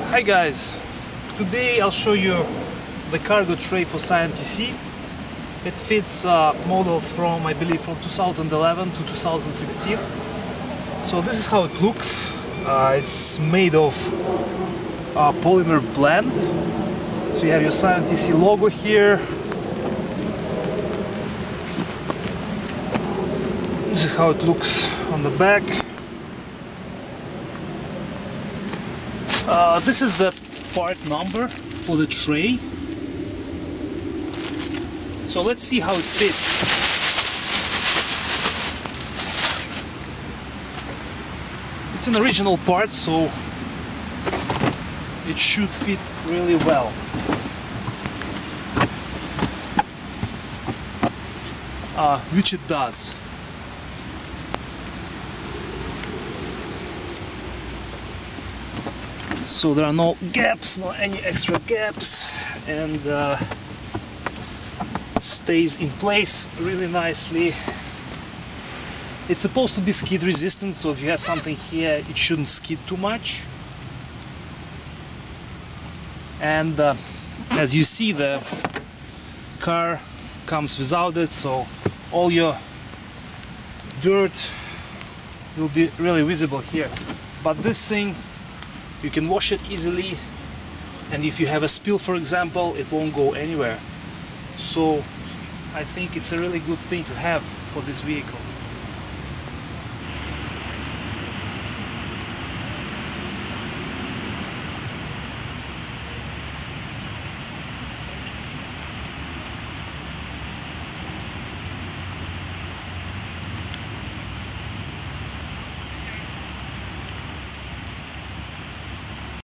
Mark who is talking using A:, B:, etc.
A: Hi guys, today I'll show you the cargo tray for Scion TC. It fits models from, I believe, from 2011 to 2016. So this is how it looks. It's made of polymer blend. So you have your Scion TC logo here. This is how it looks on the back. This is a part number for the tray. So let's see how it fits. It's an original part, so it should fit really well. Which it does. So there are no gaps, no any extra gaps, and stays in place really nicely. It's supposed to be skid resistant, so if you have something here, it shouldn't skid too much. And as you see, the car comes without it, so all your dirt will be really visible here. But this thing, you can wash it easily, and if you have a spill, for example, it won't go anywhere. So I think it's a really good thing to have for this vehicle.